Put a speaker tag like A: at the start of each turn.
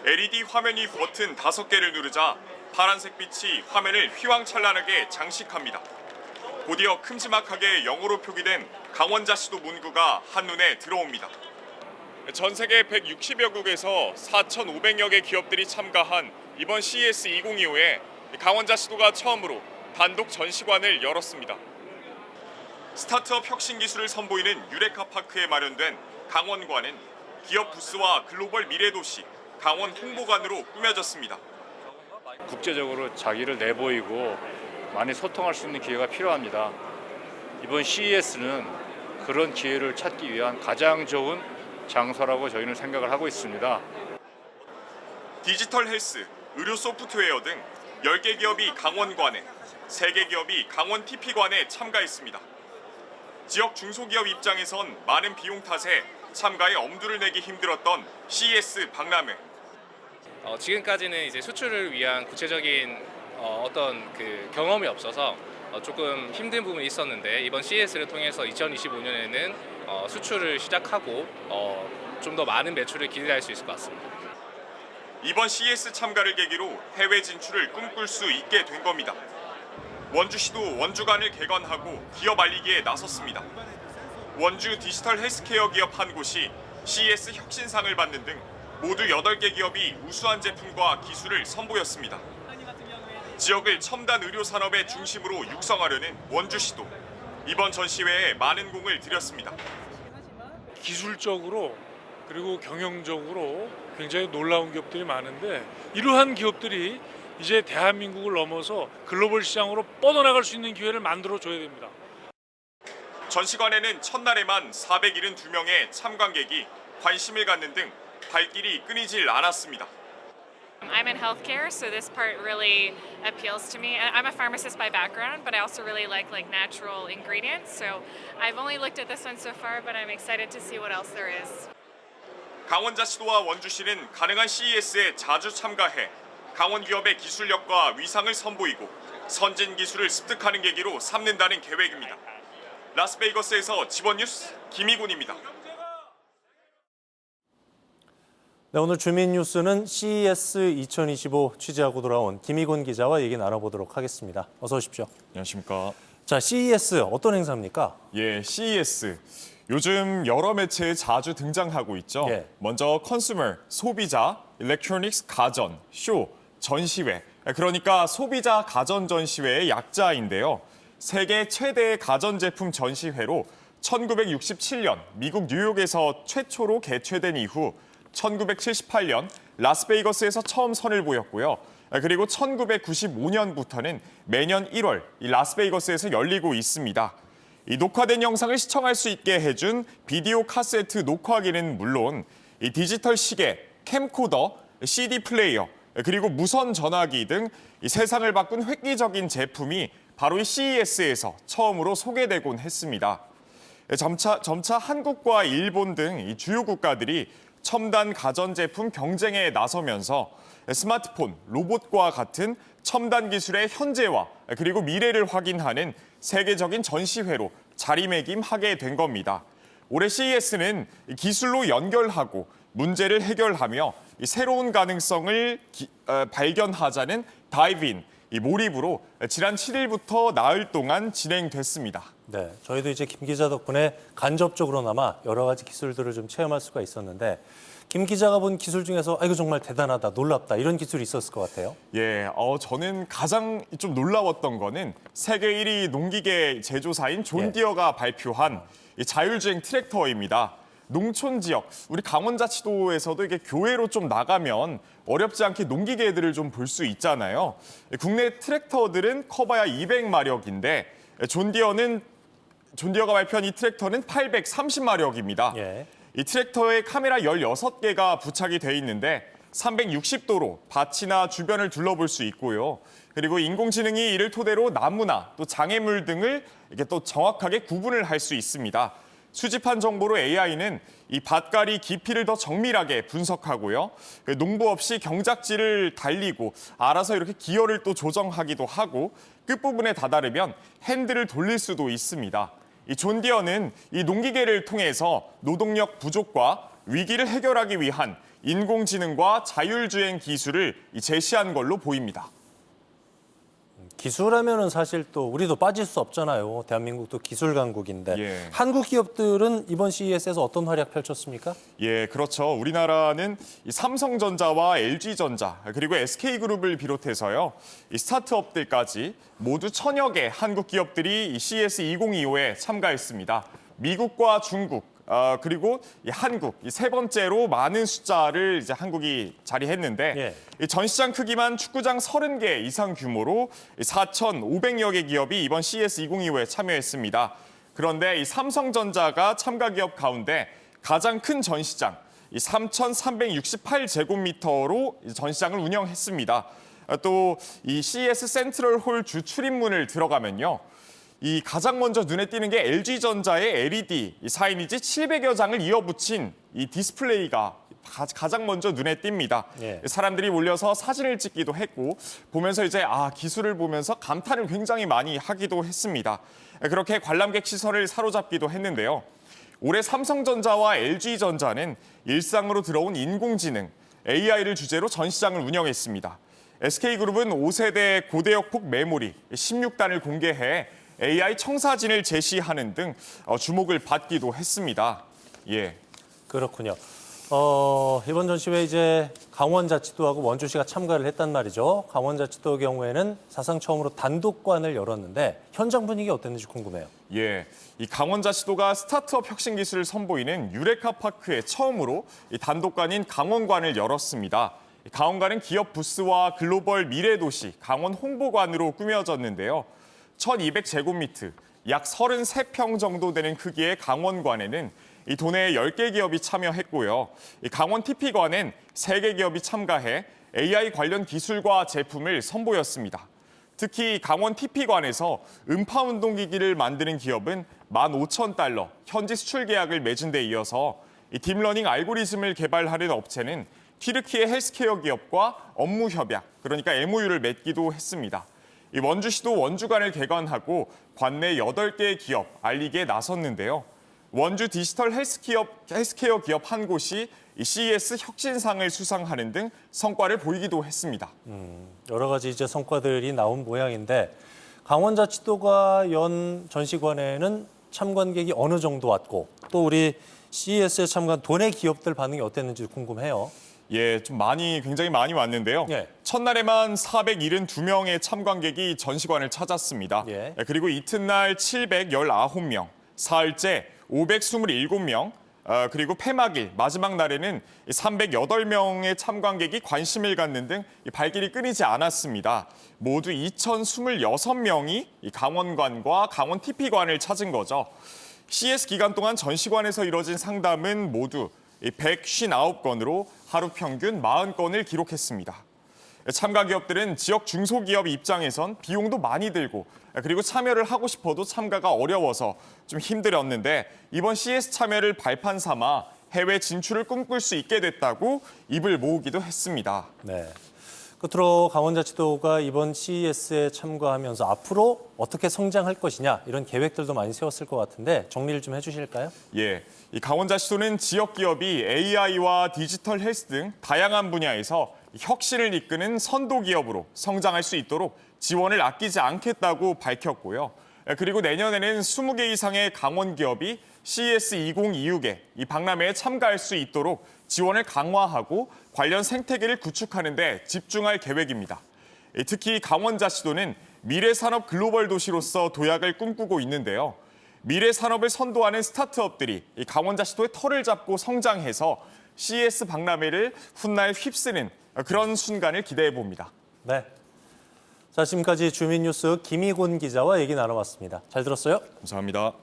A: LED 화면이 버튼 5개를 누르자 파란색 빛이 화면을 휘황찬란하게 장식합니다. 곧이어 큼지막하게 영어로 표기된 강원자치도 문구가 한눈에 들어옵니다. 전 세계 160여 국에서 4,500여 개 기업들이 참가한 이번 CES 2025에 강원자치도가 처음으로 단독 전시관을 열었습니다. 스타트업 혁신 기술을 선보이는 유레카파크에 마련된 강원관은 기업 부스와 글로벌 미래도시 강원 홍보관으로 꾸며졌습니다.
B: 국제적으로 자기를 내보이고 많이 소통할 수 있는 기회가 필요합니다. 이번 CES는 그런 기회를 찾기 위한 가장 좋은 장소라고 저희는 생각을 하고 있습니다.
A: 디지털 헬스, 의료 소프트웨어 등 10개 기업이 강원관에, 3개 기업이 강원 TP관에 참가했습니다. 지역 중소기업 입장에선 많은 비용 탓에 참가에 엄두를 내기 힘들었던 CES 박람회.
C: 지금까지는 이제 수출을 위한 구체적인 어떤 그 경험이 없어서 조금 힘든 부분이 있었는데 이번 CES를 통해서 2025년에는 수출을 시작하고 좀 더 많은 매출을 기대할 수 있을 것 같습니다.
A: 이번 CES 참가를 계기로 해외 진출을 꿈꿀 수 있게 된 겁니다. 원주시도 원주관을 개관하고 기업 알리기에 나섰습니다. 원주 디지털 헬스케어 기업 한 곳이 CES 혁신상을 받는 등 모두 8개 기업이 우수한 제품과 기술을 선보였습니다. 지역을 첨단 의료 산업의 중심으로 육성하려는 원주시도 이번 전시회에 많은 공을 들였습니다.
D: 기술적으로 그리고 경영적으로 굉장히 놀라운 기업들이 많은데 이러한 기업들이 이제 대한민국을 넘어서 글로벌 시장으로 뻗어나갈 수 있는 기회를 만들어줘야 됩니다.
A: 전시관에는 첫날에만 472명의 참관객이 관심을 갖는 등 발길이 끊이질 않았습니다.
E: I'm in healthcare, so this part really appeals to me. I'm a pharmacist by background, but I also really like natural ingredients. So I've only looked at this one so far, but I'm excited to see what else there is.
A: 강원자치도와 원주시는 가능한 CES에 자주 참가해 강원 기업의 기술력과 위상을 선보이고 선진 기술을 습득하는 계기로 삼는다는 계획입니다. 라스베이거스에서 지번뉴스 김희곤입니다.
F: 네, 오늘 주민 뉴스는 CES 2025 취재하고 돌아온 김희곤 기자와 얘기 나눠보도록 하겠습니다. 어서 오십시오.
G: 안녕하십니까.
F: 자, CES 어떤 행사입니까?
G: 예, CES. 요즘 여러 매체에 자주 등장하고 있죠.
F: 예.
G: 먼저 컨슈머, 소비자, 일렉트로닉스, 가전, 쇼, 전시회. 그러니까 소비자 가전 전시회의 약자인데요. 세계 최대의 가전제품 전시회로 1967년 미국 뉴욕에서 최초로 개최된 이후 1978년 라스베이거스에서 처음 선을 보였고요. 그리고 1995년부터는 매년 1월 이 라스베이거스에서 열리고 있습니다. 이 녹화된 영상을 시청할 수 있게 해준 비디오 카세트 녹화기는 물론 이 디지털 시계, 캠코더, CD 플레이어, 그리고 무선 전화기 등 이 세상을 바꾼 획기적인 제품이 바로 이 CES에서 처음으로 소개되곤 했습니다. 점차 한국과 일본 등 이 주요 국가들이 첨단 가전제품 경쟁에 나서면서 스마트폰, 로봇과 같은 첨단 기술의 현재와 그리고 미래를 확인하는 세계적인 전시회로 자리매김하게 된 겁니다. 올해 CES는 기술로 연결하고 문제를 해결하며 새로운 가능성을 발견하자는 다이브인, 몰입으로 지난 7일부터 나흘 동안 진행됐습니다.
F: 네, 저희도 이제 김 기자 덕분에 간접적으로나마 여러 가지 기술들을 좀 체험할 수가 있었는데 김 기자가 본 기술 중에서 이거 정말 대단하다, 놀랍다 이런 기술이 있었을 것 같아요.
G: 예, 저는 가장 좀 놀라웠던 거는 세계 1위 농기계 제조사인 존 디어가 발표한 이 자율주행 트랙터입니다. 농촌 지역, 우리 강원자치도에서도 이게 교외로 좀 나가면 어렵지 않게 농기계들을 좀 볼 수 있잖아요. 국내 트랙터들은 커봐야 200마력인데 존 디어가 발표한 이 트랙터는 830마력입니다.
F: 예.
G: 이 트랙터에 카메라 16개가 부착이 돼 있는데 360도로 밭이나 주변을 둘러볼 수 있고요. 그리고 인공지능이 이를 토대로 나무나 또 장애물 등을 이렇게 또 정확하게 구분을 할 수 있습니다. 수집한 정보로 AI는 이 밭갈이 깊이를 더 정밀하게 분석하고요. 농부 없이 경작지를 달리고 알아서 이렇게 기어를 또 조정하기도 하고 끝부분에 다다르면 핸들을 돌릴 수도 있습니다. 이 존 디어는 이 농기계를 통해서 노동력 부족과 위기를 해결하기 위한 인공지능과 자율주행 기술을 제시한 걸로 보입니다.
F: 기술하면은 사실 또 우리도 빠질 수 없잖아요. 대한민국도 기술 강국인데.
G: 예.
F: 한국 기업들은 이번 CES에서 어떤 활약 펼쳤습니까?
G: 예, 그렇죠. 우리나라는 이 삼성전자와 LG전자 그리고 SK그룹을 비롯해서요. 이 스타트업들까지 모두 1000여 개 한국 기업들이 이 CES 2025에 참가했습니다. 미국과 중국 그리고 이 한국 이 세 번째로 많은 숫자를 이제 한국이 자리했는데
F: 예.
G: 이 전시장 크기만 축구장 30개 이상 규모로 4,500여 개 기업이 이번 CES 2025에 참여했습니다. 그런데 이 삼성전자가 참가 기업 가운데 가장 큰 전시장 이 3,368제곱미터로 전시장을 운영했습니다. 또 이 CES 센트럴 홀 주 출입문을 들어가면요. 이 가장 먼저 눈에 띄는 게 LG전자의 LED 4인이지 700여 장을 이어붙인 이 디스플레이가 가장 먼저 눈에 띕니다.
F: 예.
G: 사람들이 몰려서 사진을 찍기도 했고 보면서 이제 기술을 보면서 감탄을 굉장히 많이 하기도 했습니다. 그렇게 관람객 시선을 사로잡기도 했는데요. 올해 삼성전자와 LG전자는 일상으로 들어온 인공지능, AI를 주제로 전시장을 운영했습니다. SK그룹은 5세대 고대역폭 메모리 16단을 공개해 AI 청사진을 제시하는 등 주목을 받기도 했습니다. 예.
F: 그렇군요. 이번 전시회 이제 강원자치도하고 원주시가 참가를 했단 말이죠. 강원자치도 경우에는 사상 처음으로 단독관을 열었는데 현장 분위기 어땠는지 궁금해요.
G: 예, 이 강원자치도가 스타트업 혁신 기술을 선보이는 유레카 파크에 처음으로 이 단독관인 강원관을 열었습니다. 강원관은 기업 부스와 글로벌 미래도시 강원 홍보관으로 꾸며졌는데요. 1,200제곱미터, 약 33평 정도 되는 크기의 강원관에는 이 도내 10개 기업이 참여했고요. 이 강원 TP관엔 3개 기업이 참가해 AI 관련 기술과 제품을 선보였습니다. 특히 강원 TP관에서 음파 운동기기를 만드는 기업은 15,000달러 현지 수출 계약을 맺은 데 이어서 이 딥러닝 알고리즘을 개발하는 업체는 튀르키예 헬스케어 기업과 업무 협약, 그러니까 MOU를 맺기도 했습니다. 이 원주시도 원주관을 개관하고 관내 8개의 기업 알리기에 나섰는데요. 원주 디지털 헬스케어 기업 한 곳이 이 CES 혁신상을 수상하는 등 성과를 보이기도 했습니다.
F: 여러 가지 이제 성과들이 나온 모양인데 강원자치도가 연 전시관에는 참관객이 어느 정도 왔고 또 우리 CES에 참가한 도내 기업들 반응이 어땠는지 궁금해요.
G: 예, 좀 굉장히 많이 왔는데요.
F: 예.
G: 첫날에만 472명의 참관객이 전시관을 찾았습니다.
F: 예.
G: 그리고 이튿날 719명, 사흘째 527명, 그리고 폐막일 마지막 날에는 308명의 참관객이 관심을 갖는 등 발길이 끊이지 않았습니다. 모두 2,026명이 강원관과 강원 TP관을 찾은 거죠. CES 기간 동안 전시관에서 이뤄진 상담은 모두 159건으로 하루 평균 40건을 기록했습니다. 참가 기업들은 지역 중소기업 입장에선 비용도 많이 들고 그리고 참여를 하고 싶어도 참가가 어려워서 좀 힘들었는데 이번 CES 참여를 발판 삼아 해외 진출을 꿈꿀 수 있게 됐다고 입을 모으기도 했습니다.
F: 네. 끝으로 강원자치도가 이번 CES에 참가하면서 앞으로 어떻게 성장할 것이냐 이런 계획들도 많이 세웠을 것 같은데 정리를 좀 해주실까요?
G: 예, 이 강원자치도는 지역 기업이 AI와 디지털 헬스 등 다양한 분야에서 혁신을 이끄는 선도 기업으로 성장할 수 있도록 지원을 아끼지 않겠다고 밝혔고요. 그리고 내년에는 20개 이상의 강원 기업이 CES 2026에 이 박람회에 참가할 수 있도록 지원을 강화하고 관련 생태계를 구축하는 데 집중할 계획입니다. 특히 강원자치도는 미래산업 글로벌 도시로서 도약을 꿈꾸고 있는데요. 미래산업을 선도하는 스타트업들이 이 강원자치도의 털을 잡고 성장해서 CES 박람회를 훗날 휩쓰는 그런 순간을 기대해 봅니다.
F: 네. 자, 지금까지 주민뉴스 김희곤 기자와 얘기 나눠봤습니다. 잘 들었어요?
G: 감사합니다.